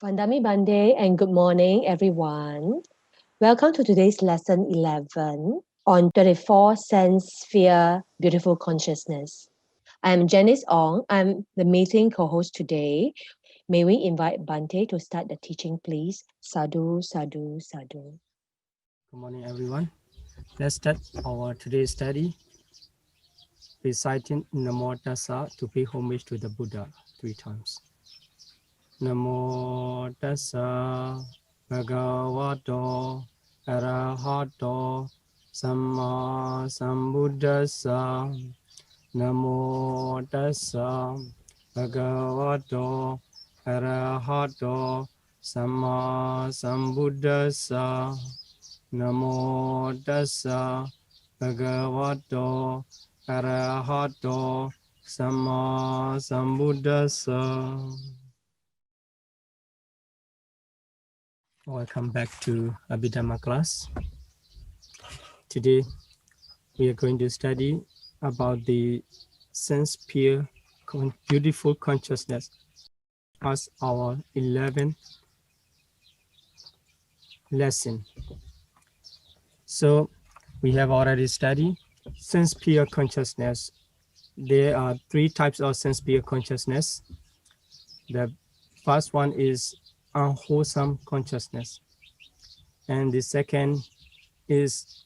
Pandami Bande and good morning, everyone. Welcome to today's lesson 11 on 24 Sense Sphere Beautiful Consciousness. I'm Janice Ong. I'm the meeting co-host today. May we invite Bante to start the teaching, please? Sadhu, sadhu, sadhu. Good morning, everyone. Let's start our today's study, reciting Namo Tassa to pay homage to the Buddha 3 times. Namo Tassa Bhagavato Arahato Samma Sambuddhassa. Namo Tassa Bhagavato Arahato Samma Sambuddhassa. Namo Tassa Bhagavato Arahato Samma Sambuddhassa. Welcome back to Abhidhamma class. Today we are going to study about the sense pure beautiful consciousness as our 11th lesson. So we have already studied sense pure consciousness. There are 3 types of sense pure consciousness. The first one is unwholesome consciousness, and the second is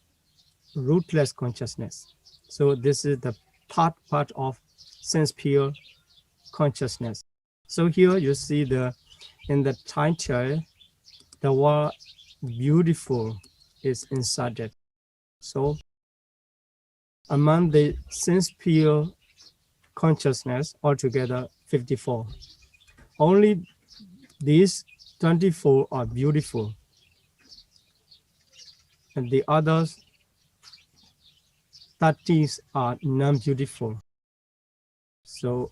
rootless consciousness. So this is the part of sense pure consciousness. So here you see in the title, the word beautiful is inserted. So among the sense pure consciousness, altogether 54, only these 24 are beautiful, and the others 30 are non-beautiful. So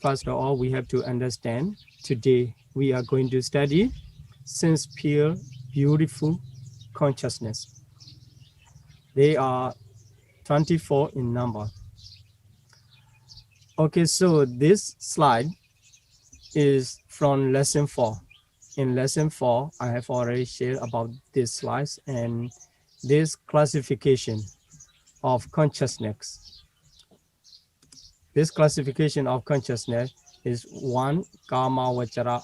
first of all, we have to understand today we are going to study sense pure beautiful consciousness. They are 24 in number. Okay, so this slide is from lesson 4. In lesson 4, I have already shared about these slides and this classification of consciousness. This classification of consciousness is 1, Kama Vachara,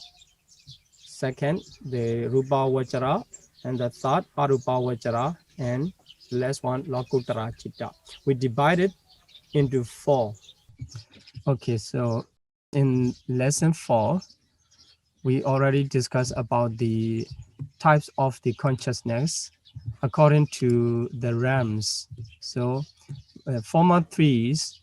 2nd, the Rupa Vachara, and the 3rd, Arupa Vachara, and the last one, Lokuttara Chitta. We divide it into 4. Okay, so in lesson 4, we already discussed about the types of the consciousness according to the realms. So former 3s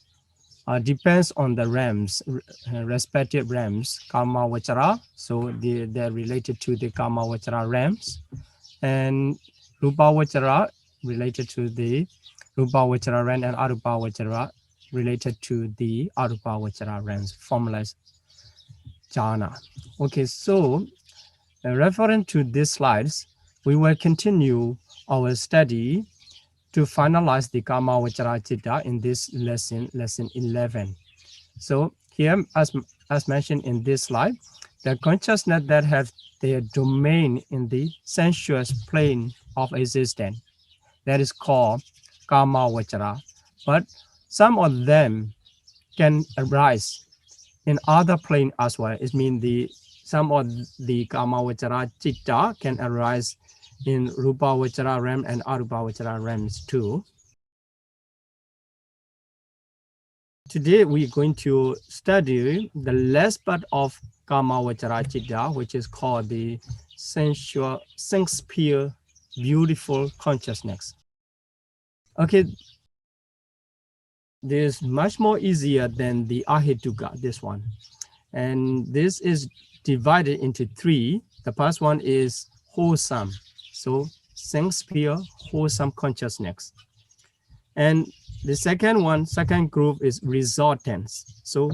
depends on the realms, respective realms, Kama Vachara, so they're related to the Kama Vachara realms, and Rupa Vachara related to the Rupa Vachara realm, and Arupa Vachara related to the Arupa Vachara realms, formalized jhana. Okay, so referring to these slides, we will continue our study to finalize the Kama Vachara Chitta in this lesson 11. So here, as mentioned in this slide, the consciousness that have their domain in the sensuous plane of existence, that is called Kama Vachara. But some of them can arise in other plane as well. It means some of the Kama Vachara Chitta can arise in Rupa Vachara realm and Arupa Vachara realms too. Today we're going to study the last part of Kama Vachara Chitta, which is called the sensual, sense pure, beautiful consciousness. Okay, this is much more easier than the Ahituka, this one. And this is divided into 3. The first one is wholesome. So sense pure, wholesome consciousness. And the second group is resultants. So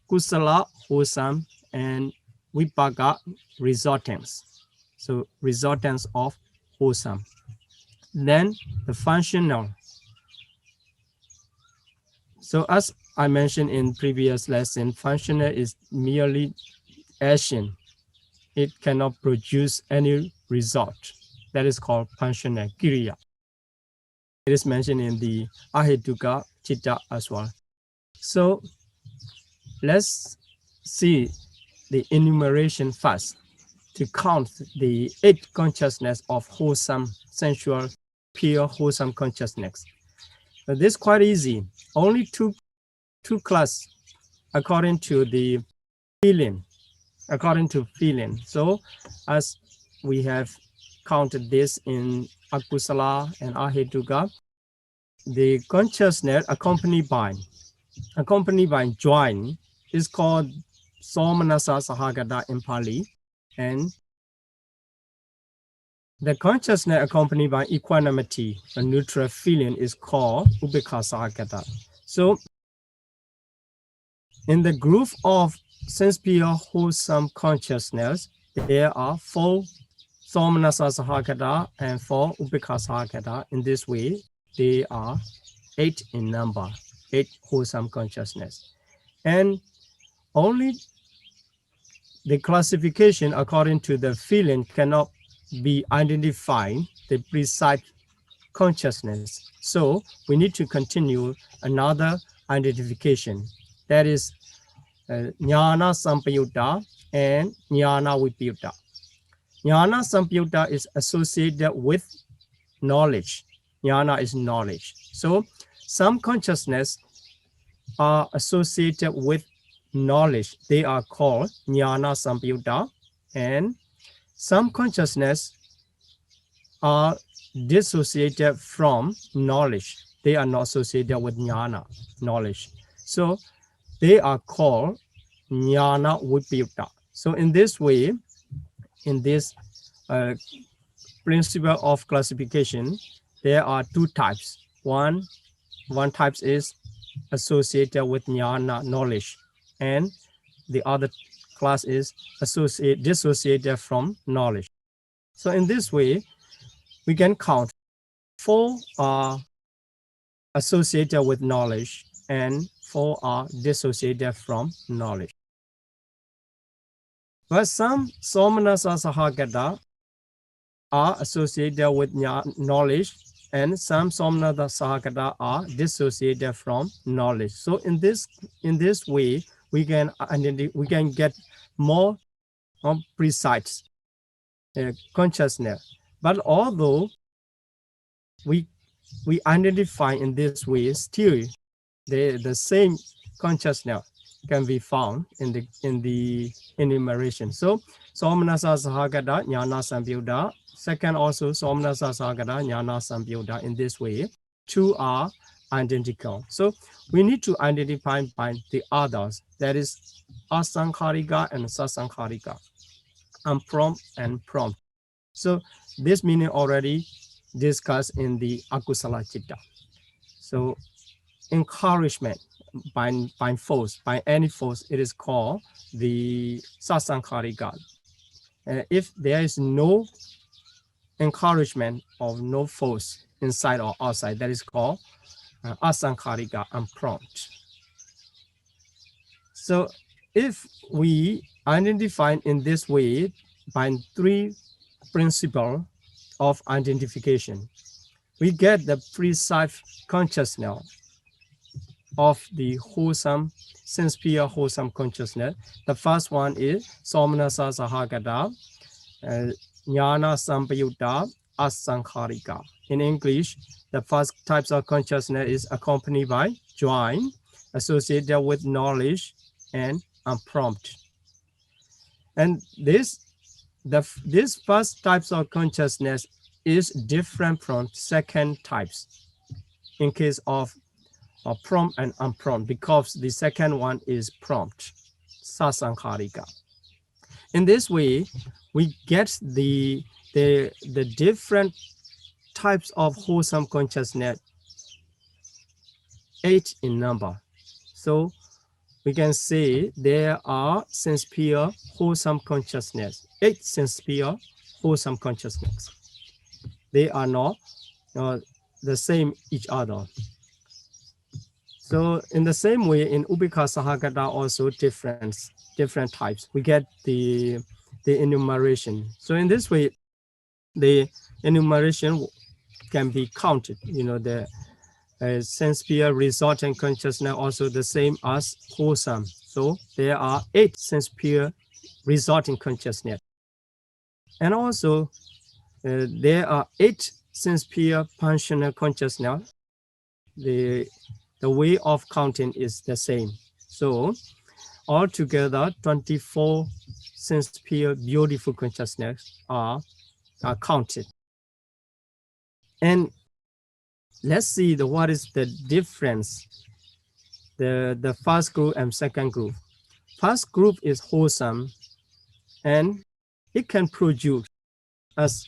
kusala, wholesome, and vipaka, resultants. So resultants of wholesome. Then the functional. So as I mentioned in previous lesson, functional is merely action. it cannot produce any result. That is called Panchana Kiriya. It is mentioned in the Ahituka Chitta as well. So let's see the enumeration first to count the 8 consciousness of wholesome, sensual, pure, wholesome consciousness. So this is quite easy. Only two class according to the feeling. So as we have counted this in Akusala and Ahituka, the consciousness accompanied by join is called Somanasa Sahagata in Pali, and the consciousness accompanied by equanimity, a neutral feeling, is called Ubekha Sahagata. So in the group of sense pure wholesome consciousness, there are 4 Somanasa Sahagata and 4 Ubekha Sahagata. In this way, they are 8 in number, 8 wholesome consciousness. And only the classification according to the feeling cannot be identified the precise consciousness. So we need to continue another identification. That is Jnana Sampayutta and Jnana Vipayutta. Jnana Sampayutta is associated with knowledge. Jnana is knowledge. So some consciousness are associated with knowledge. They are called Jnana Sampayutta, and some consciousness are dissociated from knowledge. They are not associated with Jnana, knowledge. So they are called Jnana Vipayutta. So in this way, in this principle of classification, there are 2 types. One type is associated with Jnana, knowledge, and the other class is dissociated from knowledge. So in this way, we can count 4 are associated with knowledge and 4 are dissociated from knowledge. But some Somanasa Sahagata are associated with knowledge, and some Somanasa Sahagata are dissociated from knowledge. So in this way, we can get more precise consciousness. But although we identify in this way, still the same consciousness can be found in the enumeration. So Somanasa Sahagata Jnana Sampayutta, second also Somanasa Sahagata Jnana Sampayutta. In this way, 2 are identical. So we need to identify by the others, that is asankharika and sasankharika, unprompt and prompt. So this meaning already discussed in the Akusala Chitta. So encouragement by force, by any force, it is called the sasankharika. If there is no encouragement or no force inside or outside, that is called asankharika, unprompt. So if we identify in this way by 3 principles of identification, we get the precise consciousness of the wholesome, sense pure wholesome consciousness. The first one is Somanasa Sahagata, Jnana Sampayutta, Asankharika. In English, the first types of consciousness is accompanied by join, associated with knowledge, and unprompt. And this first types of consciousness is different from second types in case of prompt and unprompt, because the second one is prompt, sasankharika. In this way, we get the different types of wholesome consciousness, 8 in number. So we can say there are sense pure wholesome consciousness, 8 sense pure wholesome consciousness. They are not the same each other. So in the same way, in Ubekha Sahagata also different types. We get the the enumeration. So in this way, the enumeration can be counted. The sense sphere resultant consciousness also the same as wholesome. So there are 8 sense sphere resulting consciousness. And also there are 8 sense sphere functional consciousness. The way of counting is the same. So altogether 24 sense sphere beautiful consciousness are counted. And let's see what is the difference, the first group and second group. First group is wholesome, and it can produce, as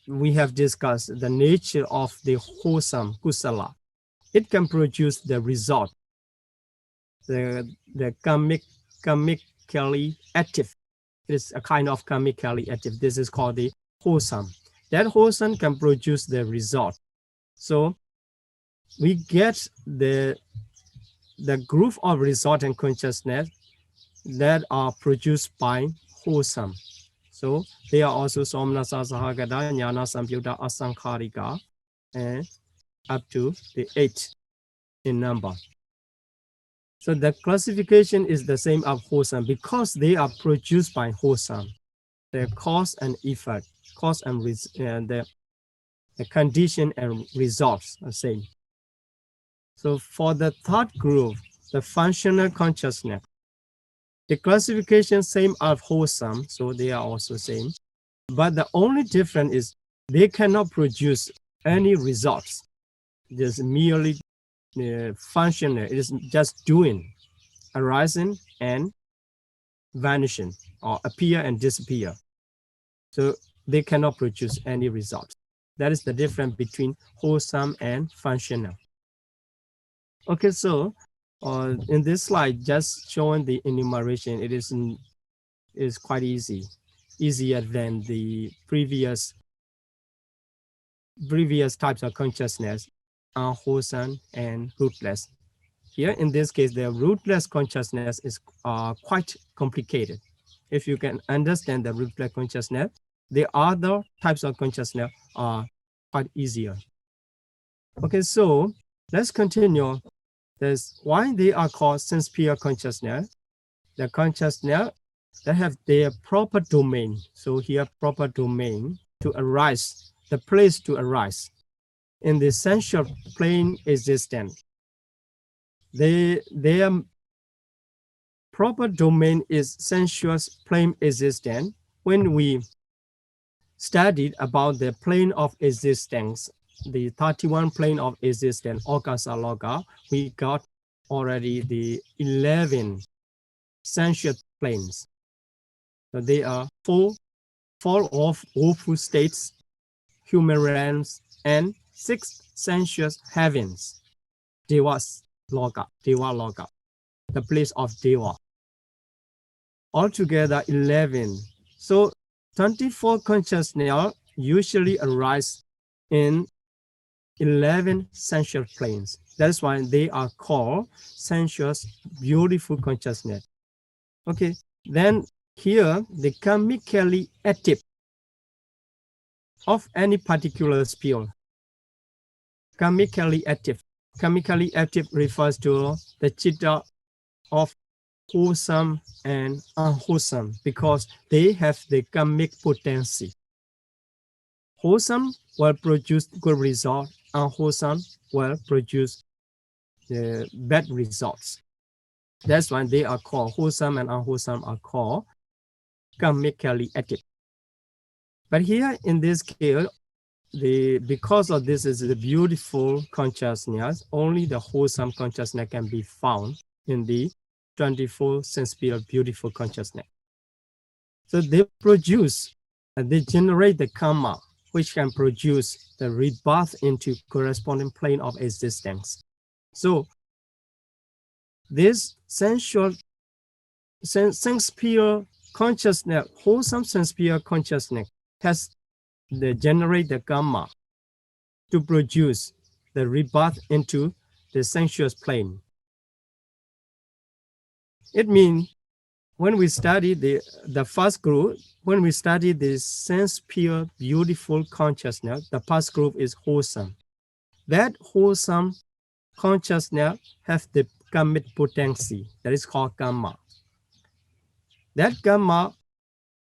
we have discussed, the nature of the wholesome kusala. It can produce the result, the karmically active. It is a kind of karmically active. This is called the wholesome. That wholesome can produce the result. So we get the group of resultant consciousness that are produced by wholesome. So they are also Somnasa Sahagata, Jnana Samyutta, Asankharika, and up to the 8 in number. So the classification is the same as wholesome because they are produced by wholesome. The cause and effect, cause and the condition and results are same. So for the third group, the functional consciousness, the classification same as wholesome, so they are also same. But the only difference is they cannot produce any results. It is merely functional. It is just doing, arising and vanishing, or appear and disappear. So they cannot produce any results. That is the difference between wholesome and functional. Okay, so in this slide, just showing the enumeration, it is quite easier than the previous types of consciousness, unwholesome and rootless. Here, in this case, the rootless consciousness is quite complicated. If you can understand the rootless consciousness, the other types of consciousness are quite easier. Okay, so let's continue. That's why they are called sense sphere consciousness. The consciousness that have their proper domain. So here, proper domain to arise, the place to arise in the sensual plane existence. Their proper domain is sensuous plane existence. When we studied about the plane of existence, the 31 plane of existence, Okasa Loka, we got already the 11 sensual planes. So they are four of awful states, human realms, and 6 sensuous heavens, Deva Loka, the place of Deva. Altogether 11. So 24 consciousness usually arise in 11 sensual planes. That's why they are called sensuous beautiful consciousness. Okay, then here the karmically active of any particular sphere. Karmically active. Karmically active refers to the chitta of wholesome and unwholesome because they have the karmic potency. Wholesome will produce good results, unwholesome will produce the bad results. That's why they are called wholesome and unwholesome are called karmically active. But here in this case, because of this is the beautiful consciousness, only the wholesome consciousness can be found in the 24 sense sphere beautiful consciousness. So they produce, they generate the karma, which can produce the rebirth into corresponding plane of existence. So this sensual sense sphere consciousness, wholesome sense sphere consciousness has the generate the karma to produce the rebirth into the sensuous plane. It means when we study the first group, when we study the sense pure beautiful consciousness, the first group is wholesome. That wholesome consciousness have the karmic potency that is called karma. That karma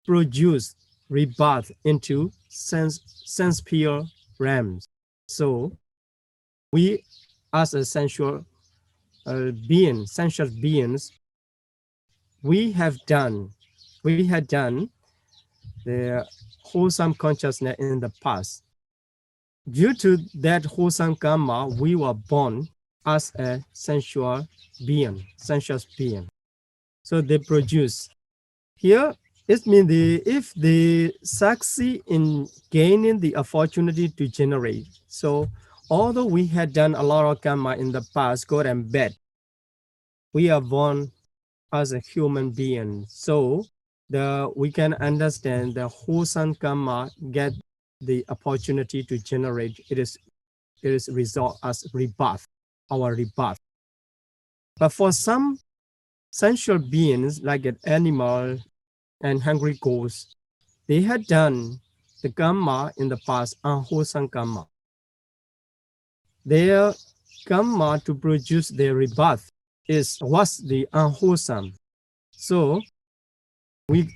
produce rebirth into sense pure realms. So we as a sensual sensual beings, we had done the wholesome consciousness in the past. Due to that wholesome karma, we were born as a sensuous being. So they produce. Here, it means if they succeed in gaining the opportunity to generate. So although we had done a lot of karma in the past, good and bad, we are born as a human being. So we can understand the wholesome karma get the opportunity to generate. It is result as rebirth, our rebirth. But for some sensual beings like an animal and hungry ghosts, they had done the karma in the past, unwholesome karma. Their karma to produce their rebirth was the unwholesome. So we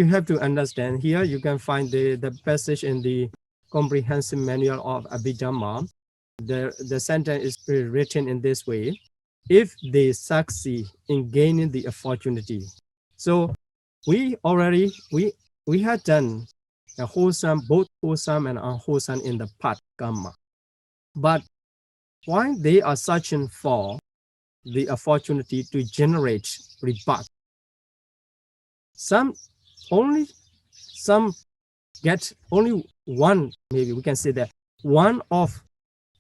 have to understand here. You can find the passage in the comprehensive manual of Abhidhamma. The sentence is written in this way: if they succeed in gaining the opportunity. So we had done a wholesome, both wholesome and unwholesome in the past karma. But while they are searching for the opportunity to generate rebirth, some get only one, maybe we can say that one of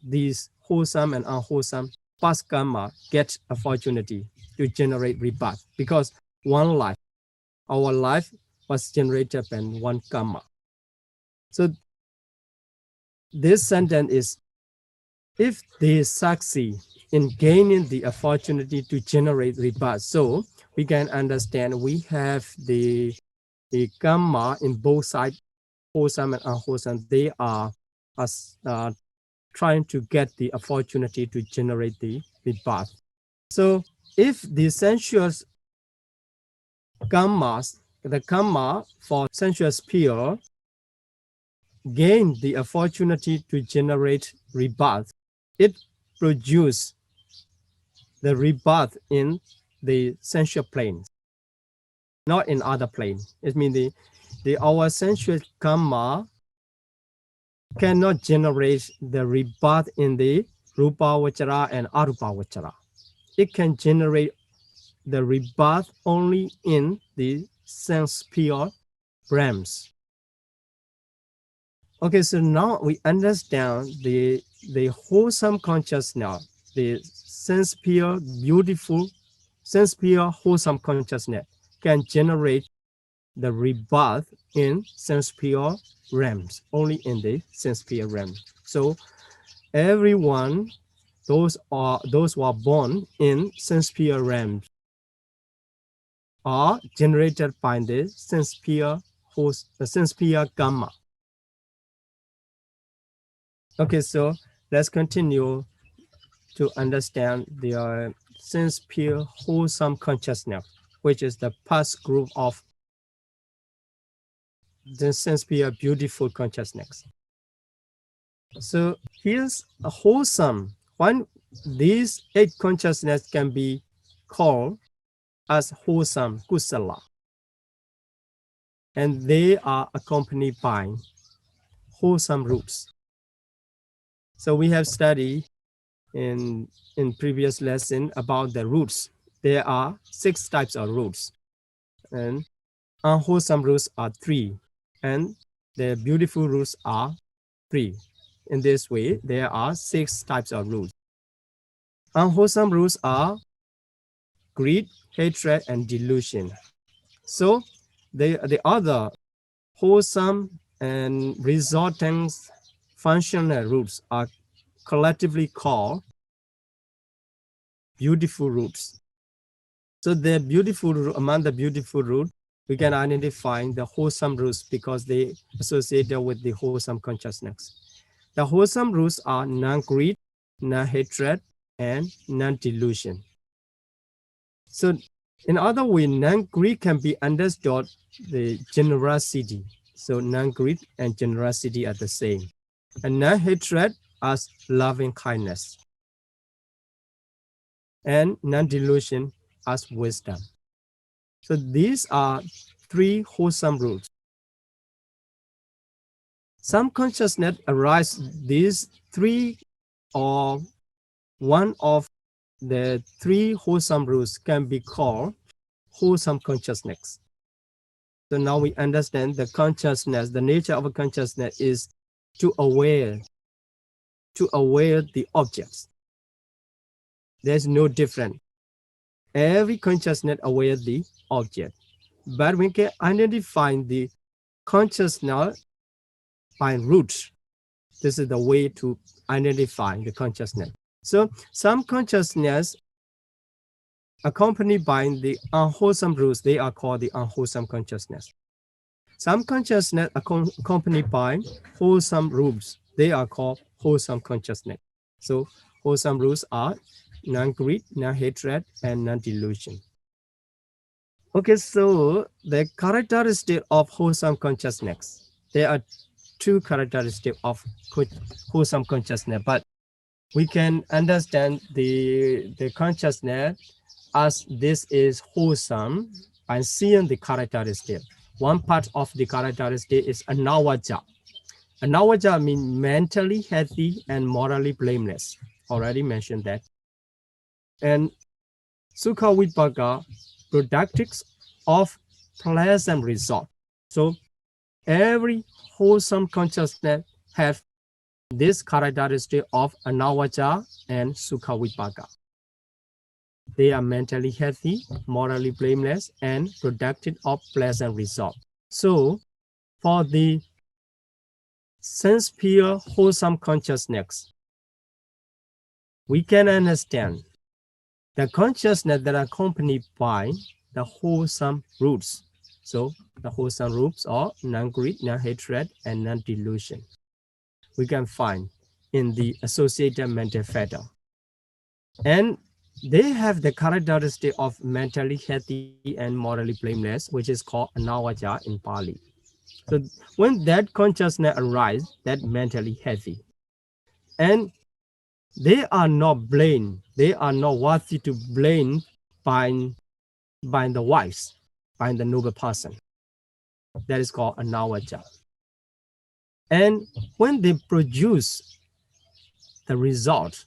these wholesome and unwholesome past karma get opportunity to generate rebirth, because our life was generated by one karma. So this sentence is, if they succeed in gaining the opportunity to generate rebirth. So we can understand we have the karma in both sides, wholesome and unwholesome. They are trying to get the opportunity to generate the rebirth. So if the sensuous karmas, the karma for sensuous pure, gain the opportunity to generate rebirth, it produces the rebirth in the sensual plane, not in other plane. It means our sensual karma cannot generate the rebirth in the rupa vachara and arupa vachara. It can generate the rebirth only in the sense pure realms. Okay, so now we understand the wholesome consciousness, the sense pure, beautiful, sense pure, wholesome consciousness can generate the rebirth in sense pure realms, only in the sense pure realm. So everyone, those who are born in sense pure realms, are generated by the sense pure karma. Okay, so let's continue to understand the sense pure wholesome consciousness, which is the past group of the sense pure beautiful consciousness. So here's a wholesome one. These 8 consciousness can be called as wholesome kusala, and they are accompanied by wholesome roots. So we have studied in previous lesson about the roots. There are 6 types of roots, and unwholesome roots are 3, and the beautiful roots are 3. In this way, there are 6 types of roots. Unwholesome roots are greed, hatred, and delusion. So the other wholesome and resulting functional roots are collectively called beautiful roots. So the beautiful, among the beautiful root, we can identify the wholesome roots because they associated with the wholesome consciousness. The wholesome roots are non-greed, non-hatred, and non-delusion. So in other way, non-greed can be understood the generosity. So non-greed and generosity are the same. And non-hatred as loving kindness. And non-delusion as wisdom. So these are three wholesome roots. Some consciousness arise these three or one of the three wholesome roots can be called wholesome consciousness. So now we understand the consciousness, the nature of a consciousness is to aware the objects. There's no difference. Every consciousness aware the object. But we can identify the consciousness by roots. This is the way to identify the consciousness. So some consciousness accompanied by the unwholesome roots, they are called the unwholesome consciousness. Some consciousness accompanied by wholesome roots, they are called wholesome consciousness. So wholesome roots are non-greed, non-hatred, and non-delusion. Okay, so the characteristic of wholesome consciousness, there are two characteristics of wholesome consciousness, but we can understand the consciousness as this is wholesome by seeing the characteristic. One part of the characteristic is anawaja. Anawaja means mentally healthy and morally blameless. Already mentioned that. And sukha vipaka, productive of pleasant result. So every wholesome consciousness has this characteristic of anawaja and sukha vipaka. They are mentally healthy, morally blameless, and productive of pleasant result. So for the sense pure wholesome consciousness, we can understand the consciousness that are accompanied by the wholesome roots. So the wholesome roots are non-greed, non-hatred, and non-delusion. We can find in the associated mental factor. And they have the characteristic of mentally healthy and morally blameless, which is called anawaja in Pali. So when that consciousness arises, that mentally healthy. And they are not blamed, they are not worthy to blame by the wise, by the noble person. That is called anawaja. And when they produce the result,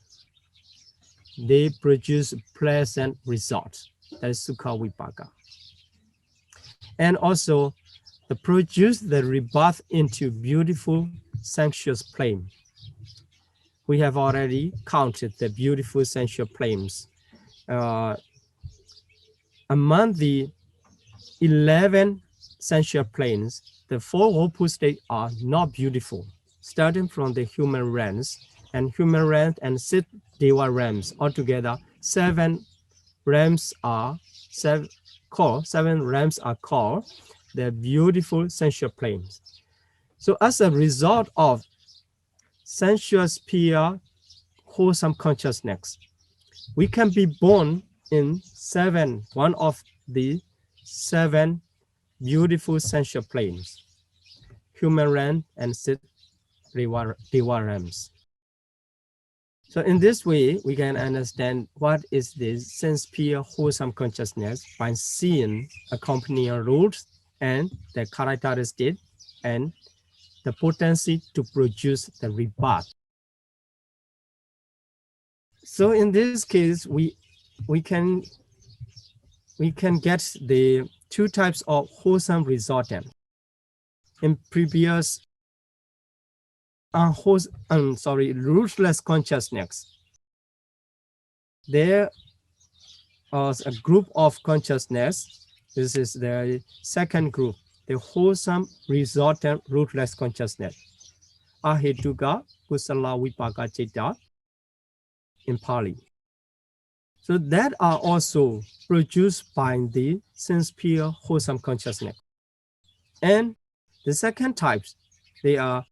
they produce pleasant results. That is sukha vipaka. And also, they produce the rebirth into beautiful, sensuous plane. We have already counted the beautiful sensual planes. Among the 11 sensual planes, the 4 woeful states are not beautiful, starting from the human realms and 6 deva realms. Altogether, 7 realms are called the beautiful sensual planes. So as a result of sensuous pure wholesome consciousness, we can be born in one of the 7 beautiful sensual planes, human realm and 6 deva realms. So in this way, we can understand what is this sense pure wholesome consciousness by seeing accompanying roots and the characteristic and the potency to produce the rebirth. So in this case, we can get the 2 types of wholesome resultant. In previous rootless consciousness, there was a group of consciousness. This is the second group, the wholesome resultant rootless consciousness. Ahetuka kusala vipaka citta in Pali. So that are also produced by the sincere wholesome consciousness. And the second types, they are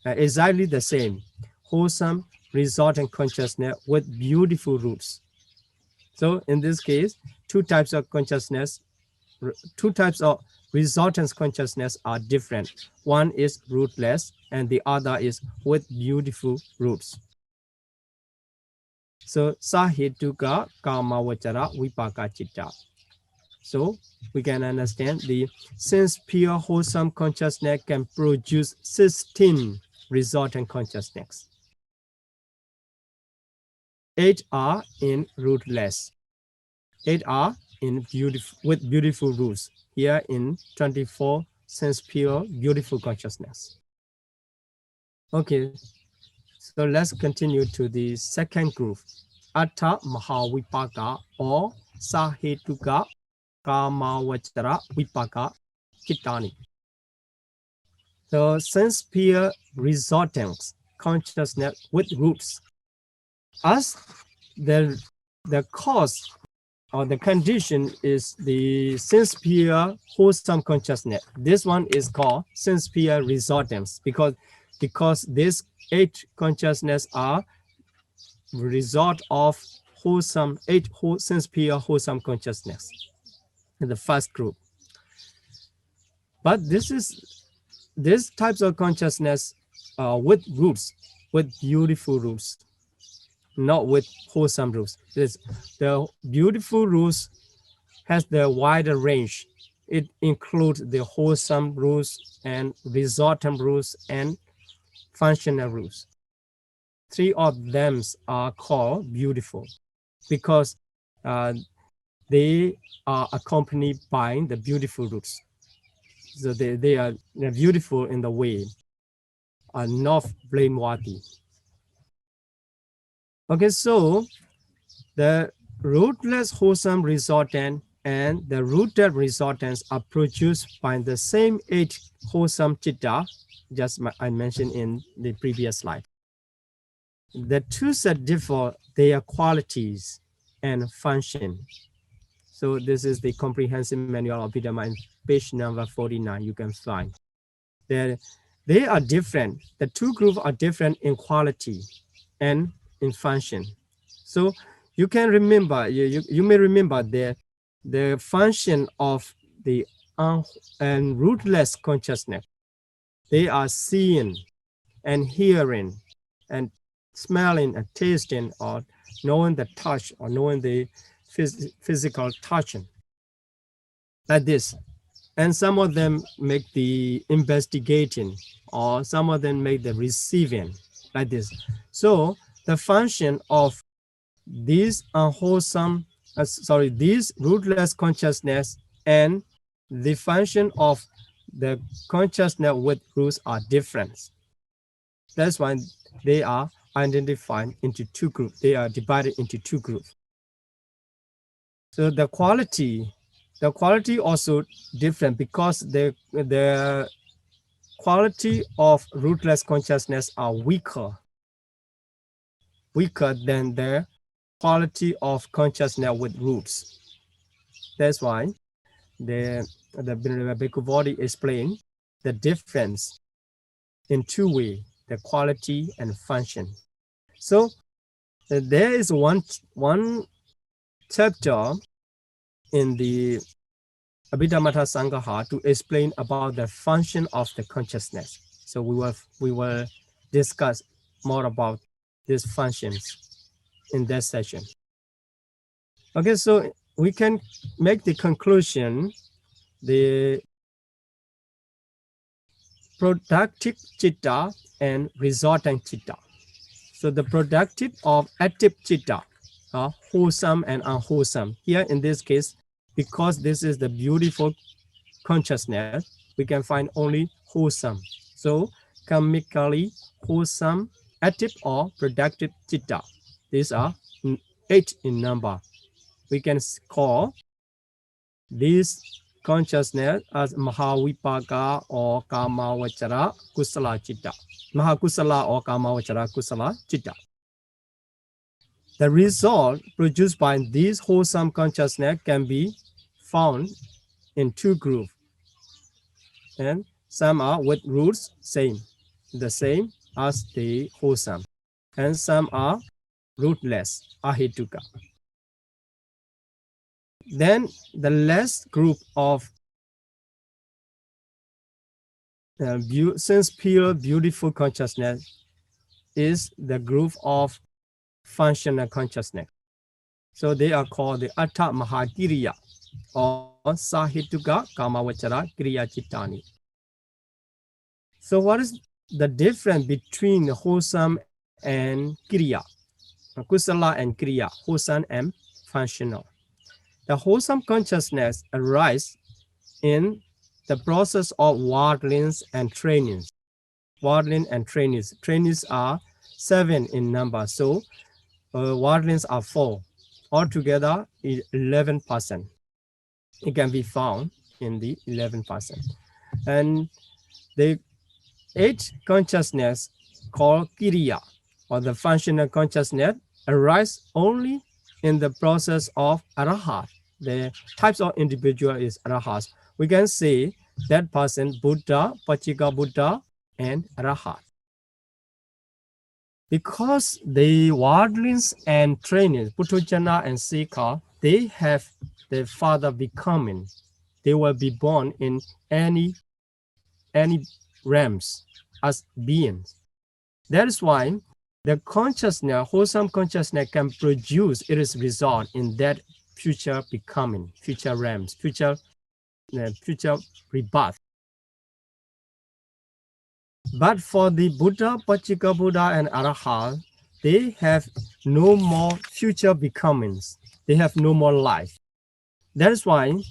exactly the same, wholesome resultant consciousness with beautiful roots. So in this case, two types of consciousness, two types of resultant consciousness are different. One is rootless and the other is with beautiful roots. So sahetuka kama vachara vipaka chitta. So we can understand the since pure wholesome consciousness can produce 16 resultant consciousness. 8 are in rootless. 8 are in beautiful with beautiful roots. Here in 24 sense pure beautiful consciousness. Okay, so let's continue to the second group. Atta Mahavipaka or Sahetuka Kamavachara Vipaka Chittani. So sense pure resultants consciousness with roots. As the cause or the condition is the sense pure wholesome consciousness. This one is called sense pure resultants because these 8 consciousness are result of wholesome 8 sense pure wholesome consciousness in the first group. But this types of consciousness with roots, with beautiful roots, not with wholesome roots. The beautiful roots has the wider range. It includes the wholesome roots and resultant roots and functional roots. 3 of them are called beautiful because they are accompanied by the beautiful roots. So they are beautiful in the way, are not blameworthy. Okay, so the rootless wholesome resultant and the rooted resultants are produced by the same 8 wholesome chitta, just I mentioned in the previous slide. The two sets differ their qualities and function. So this is the comprehensive manual of Abhidhamma in page number 49 you can find. They are different. The two groups are different in quality and in function. So you can remember, you may remember the function of the and rootless consciousness. They are seeing and hearing and smelling and tasting or knowing the touch or knowing the physical touching like this. And some of them make the investigating or some of them make the receiving like this. So the function of these unwholesome, these rootless consciousness and the function of the consciousness with roots are different. That's why they are identified into 2 groups. They are divided into 2 groups. So the quality also different because the quality of rootless consciousness are weaker than the quality of consciousness with roots. That's why the Bhikkhu Bodhi explained the difference in 2 ways, the quality and function. So there is one chapter in the Abhidhamma Sangaha to explain about the function of the consciousness. So we will discuss more about these functions in that session. Okay, so we can make the conclusion, the productive chitta and resultant chitta. So the productive of active chitta are wholesome and unwholesome. Here in this case, because this is the beautiful consciousness, we can find only wholesome. So karmically wholesome, active or productive chitta. These are 8 in number. We can call this consciousness as Mahavipaka or Kamavachara Kusala Chitta. Mahakusala or Kamavachara Kusala Chitta. The result produced by this wholesome consciousness can be found in two groups, and some are with roots the same as the wholesome, and some are rootless, ahituka. Then the last group of since pure beautiful consciousness is the group of functional consciousness. So they are called the Atta Mahakiriya or Sahituka Kamavachara Kriya Chittani. So what is the difference between wholesome and Kriya? Kusala and Kriya, wholesome and functional. The wholesome consciousness arises in the process of wordlings and trainings. Wordling and trainings. Trainings are 7 in number, so wordlings are 4. Altogether, 11%. It can be found in the 11%. And the 8 consciousness called Kiriya, or the functional consciousness, arise only in the process of Arahat. The types of individual is Arahats. We can say that person Buddha, Pachika Buddha, and Arahat. Because the wordlings and trainings, Puthujjana and Sikha, they have their father becoming. They will be born in any realms as beings. That is why the consciousness, wholesome consciousness, can produce its result in that future becoming, future realms, future rebirth. But for the Buddha, Pachika Buddha, and Arahant, they have no more future becomings. They have no more life. That is why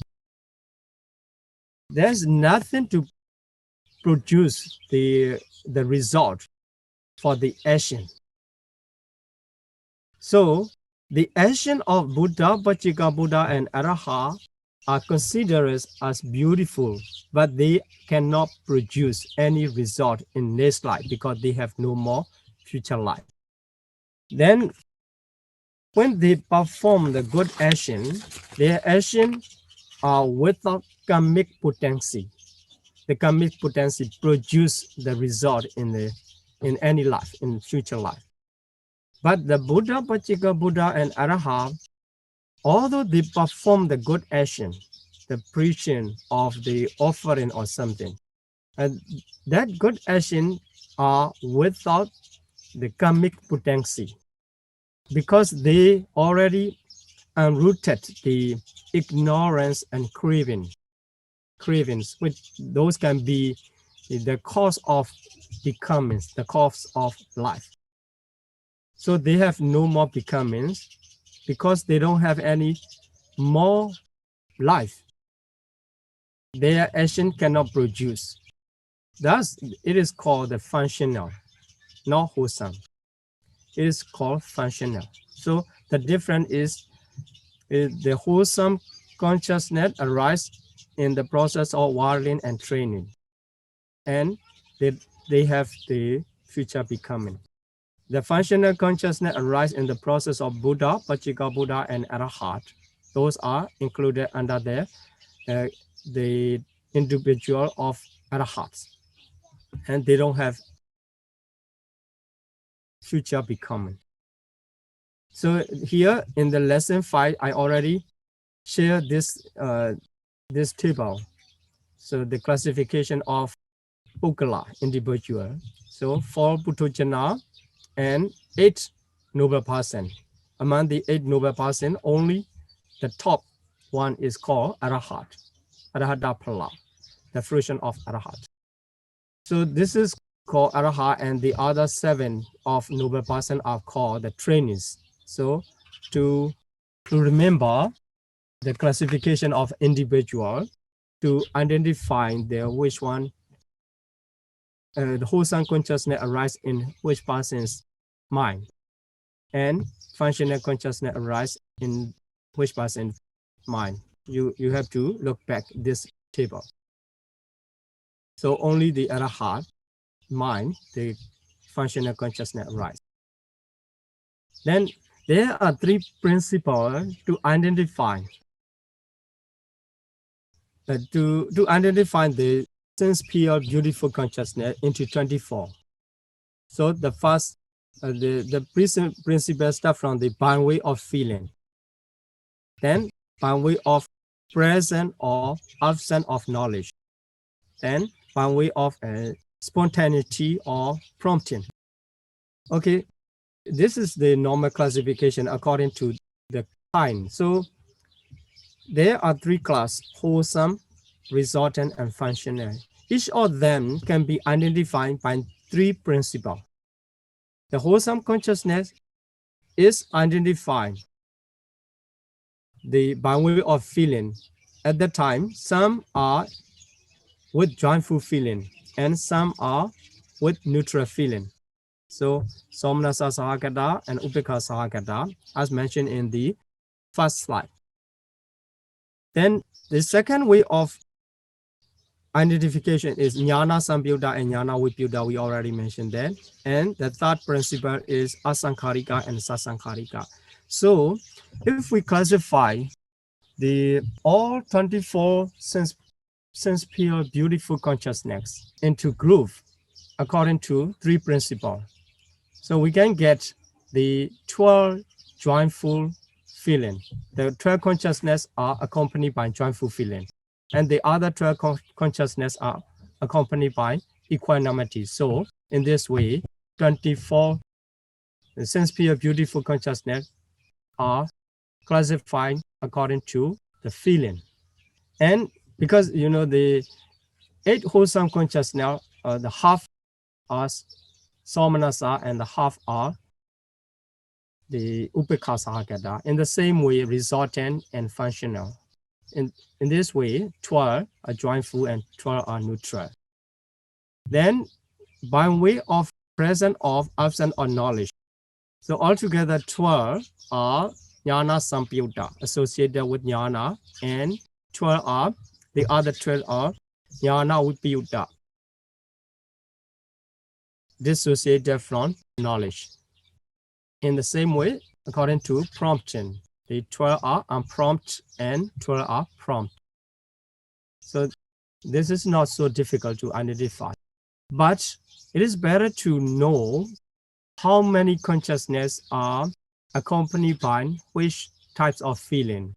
there's nothing to produce the result for the action. So the action of Buddha, Pachika Buddha, and Arahant are considered as beautiful, but they cannot produce any result in this life because they have no more future life. Then when they perform the good action, their action are without karmic potency. The karmic potency produce the result in any life, in future life. But the Buddha, Pachika Buddha, and Arahant, although they perform the good action, the preaching of the offering or something, and that good action are without the karmic potency, because they already unrooted the ignorance and cravings, which those can be the cause of becomings, the cause of life. So they have no more becomings because they don't have any more life. Their action cannot produce. Thus, it is called the functional, not wholesome. It is called functional. So the difference is the wholesome consciousness arises in the process of wording and training, and they have the future becoming. The functional consciousness arises in the process of Buddha, Pachika Buddha, and Arahant. Those are included under the individual of Arahats, and they don't have future becoming. So here in the lesson 5, I already shared this table. So the classification of Pukala, individual. So 4 Puthujjana and 8 noble person. Among the 8 noble person, only the top one is called Arahat, Arahadapala, the fruition of Arahat. So this is called Arahat, and the other 7 of noble person are called the trainees. So to remember the classification of individual, to identify which one, the wholesome consciousness arises in which person's mind, and functional consciousness arises in which person's mind. You have to look back this table. So only the Arahat mind, the functional consciousness arises. Then There are three principles to identify the sense pure beautiful consciousness into 24. So the first, the principle start from the boundary of feeling, then boundary of present or absence of knowledge, then boundary of spontaneity or prompting. Okay, this is the normal classification according to the kind. So there are three classes: wholesome, resultant, and functional. Each of them can be identified by three principles. The wholesome consciousness is identified the boundary of feeling. At the time, some are with joyful feeling and some are with neutral feeling. So Somnasa Sahagata and Upekha Sahagata, as mentioned in the first slide. Then the second way of identification is Jnana Sambyuddha and Jnana Vipyuddha. We already mentioned that. And the third principle is Asankharika and Sasankharika. So if we classify the all 24 sense pure beautiful consciousness into group according to three principles, so we can get the 12 joyful feeling. The 12 consciousness are accompanied by joyful feeling, and the other 12 consciousness are accompanied by equanimity. So in this way, 24 sense pure beautiful consciousness are classified according to the feeling. And because the 8 wholesome consciousness, the half are somanasa and the half are the upekha sahagata. In the same way, resultant and functional. In this way, 12 are joyful and 12 are neutral. Then by way of present of absent or knowledge. So altogether 12 are jnana sampyutta, associated with jnana, and 12 are, the other 12 are jnana vipyutta, dissociated from knowledge. In the same way, according to prompting, the 12 are unprompt and 12 are prompt. So this is not so difficult to identify, but it is better to know how many consciousness are accompanied by which types of feeling,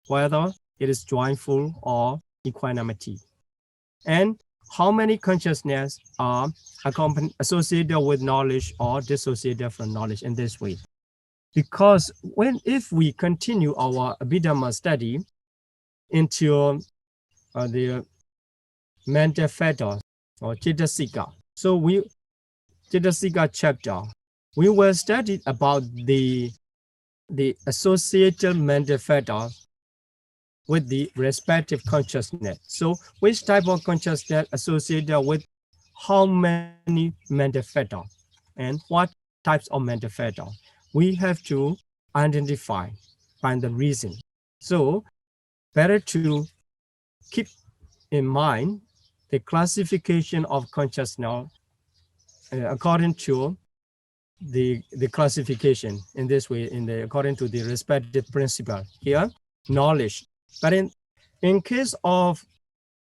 whether it is joyful or equanimity, and how many consciousness are associated with knowledge or dissociated from knowledge in this way. Because if we continue our Abhidhamma study into the mental factors or Chittasika, so Chittasika chapter, we will study about the associated mental factors with the respective consciousness. So which type of consciousness associated with how many mental factors and what types of mental factors we have to identify by the reason. So better to keep in mind the classification of consciousness according to the classification in this way, according to the respective principle. Here, knowledge. But in case of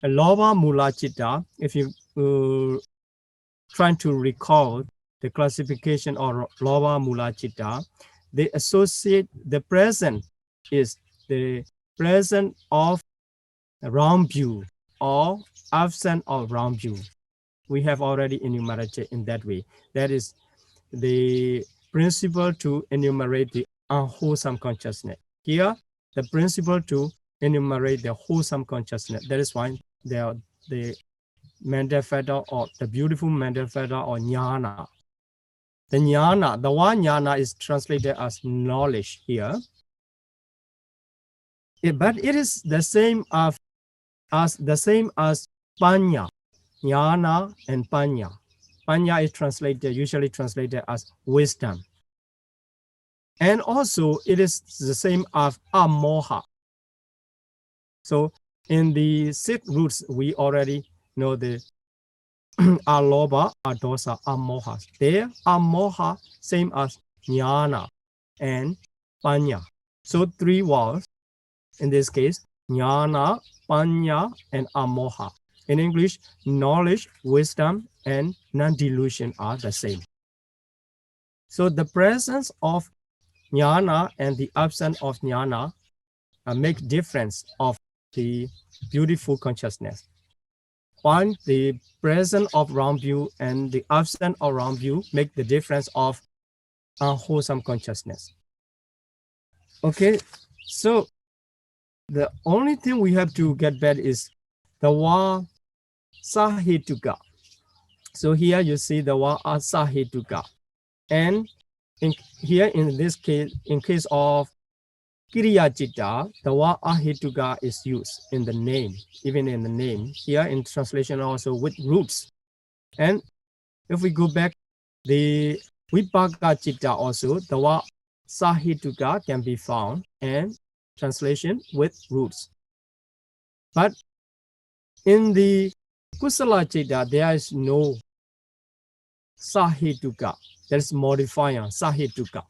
Lobha Mula Chitta, if you trying to recall the classification of Lobha Mula Chitta, they associate the present is the present of round view or absent of round view. We have already enumerated in that way. That is the principle to enumerate the unwholesome consciousness. Here, the principle to enumerate the wholesome consciousness. That is why the mental factor or the beautiful mental factor or jnana. The jnana, the one jnana is translated as knowledge here. But it is the same as panya, jnana and panya. Panya is usually translated as wisdom. And also it is the same as amoha. So in the 6 roots, we already know the aloba, adosa, amoha. There, amoha, same as jnana. And Panya. So 3 vowels, in this case, Jnana, Panya, and Amoha. In English, knowledge, wisdom, and non-delusion are the same. So the presence of Jnana and the absence of Jnana make difference of the beautiful consciousness. One, the presence of wrong view and the absence of wrong view make the difference of unwholesome consciousness. Okay, so the only thing we have to get back is the word sahituka. So here you see the word asahituka. And here in this case, in case of Kriya Chitta, the word ahituka is used in the name, even in the name. Here in translation also with roots. And if we go back, the Vipaka Chitta also, the word sahituka can be found and translation with roots. But in the Kusala Chitta, there is no sahituka. There's modifier sahituka.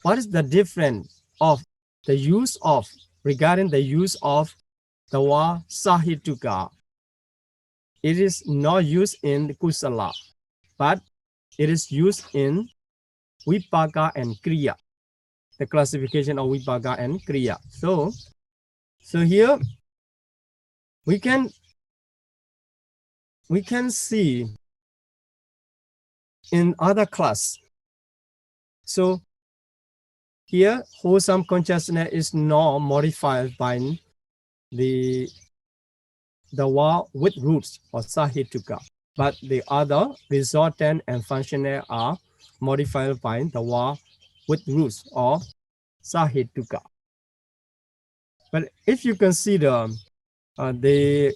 What is the difference of the use of, regarding the use of the word sahituka? It is not used in kusala, but it is used in vipaka and kriya, the classification of vipaka and kriya. So here we can see in other class. So here, wholesome consciousness is not modified by the word with roots or sahituka, but the other resultant and functional are modified by the word with roots or sahituka. But if you consider the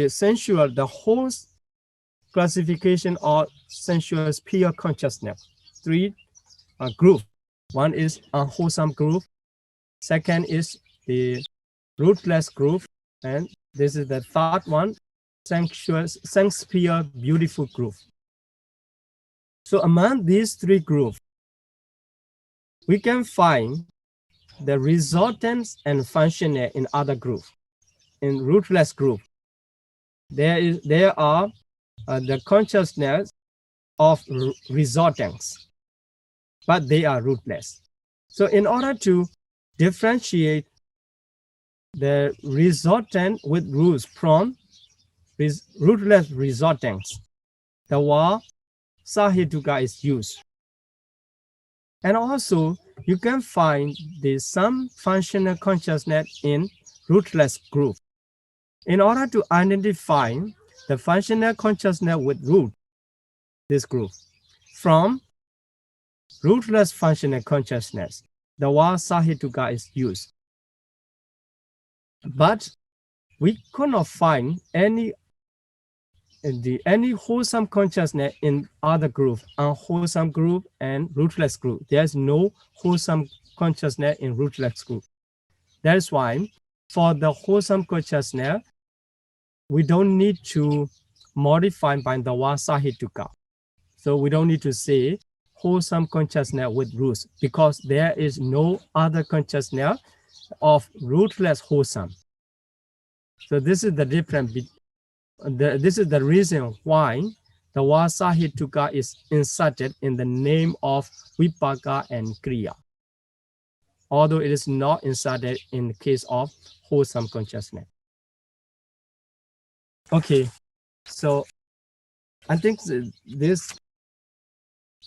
sensual, the whole classification of sensual pure consciousness, 3 group. One is unwholesome group. Second is the rootless group, and this is the third one, sensuous, pure, beautiful group. So among these 3 groups, we can find the resultants and functional in other groups. In rootless group, there are the consciousness of resultants, but they are rootless. So in order to differentiate the resultant with roots from rootless resultants, the word sahituka is used. And also, you can find some functional consciousness in rootless group. In order to identify the functional consciousness with root, this group, from rootless functional consciousness, the word sahituka is used. But we could not find any wholesome consciousness in other groups, unwholesome group and rootless group. There's no wholesome consciousness in rootless group. That's why for the wholesome consciousness, we don't need to modify by the word sahituka. So we don't need to say wholesome consciousness with roots, because there is no other consciousness of rootless wholesome. So this is the difference. This is the reason why the word sahituka is inserted in the name of vipaka and kriya, although it is not inserted in the case of wholesome consciousness. Okay, so I think this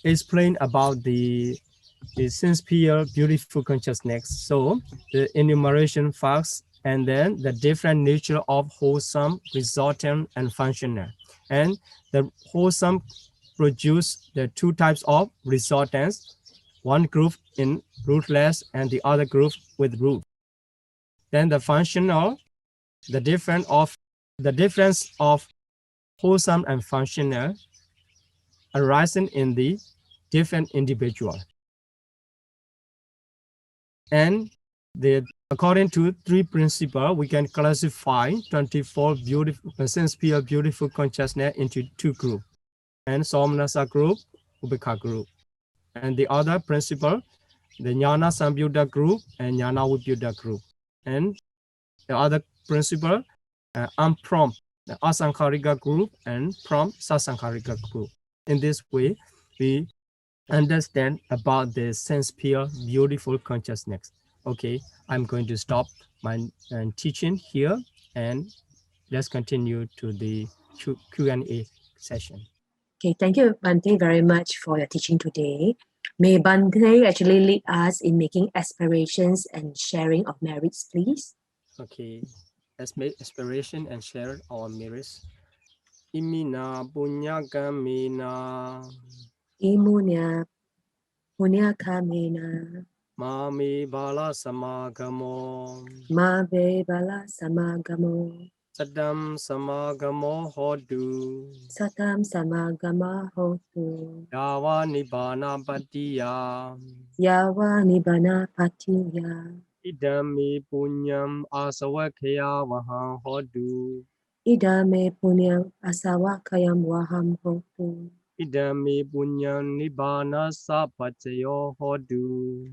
explain about the sincere, beautiful consciousness. So the enumeration facts, and then the different nature of wholesome, resultant, and functional. And the wholesome produce the 2 types of resultants, one group in rootless and the other group with root. Then the functional, the difference of wholesome and functional arising in the different individual. And according to 3 principles, we can classify 24 beautiful, sincere, beautiful consciousness into 2 groups, and Somanasa group, Ubeka group. And the other principle, the Jnana Sambuddha group and Jnana Vibhuddha group. And the other principle, unprompt, the Asankarika group and prompt Sasankarika group. In this way, we understand about the sense pure beautiful consciousness. Okay, I'm going to stop my teaching here and let's continue to the Q&A session. Okay, thank you, Bante, very much for your teaching today. May Bante actually lead us in making aspirations and sharing of merits, please. Okay, let's make aspiration and share our merits. Imina punya kamina Imunya punya kamena mami bala samagamo mabe bala samagamo sadam samagamo hodu satam samagama hotu yawa nibbana patiya yawa nibana patiya idami punyam asawakya vahang hodu idame punyam asawakayam waham hotu idami punyam nibbana sapachayo hodu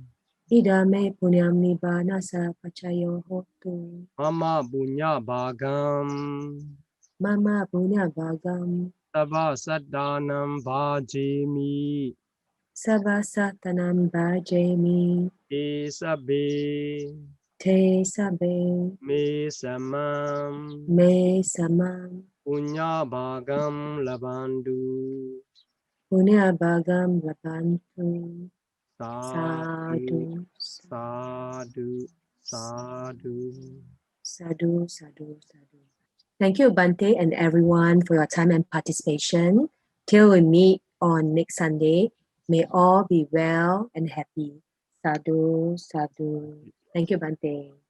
idame punyam nibana sa pachayo hotu mama punya bhagam mama punya bagam Sabha Sadanam Bhajimi sabasatanam bhajemi Te Sabe te sabe Me Samam me samam Punya Bhagam Labandu punya bagam labantu Sadhu sadhu Sadhu Sadhu. sadhu sadhu sadhu. Thank you, Bante, and everyone for your time and participation. Till we meet on next Sunday, may all be well and happy. Sadhu, sadhu. Thank you, Bante.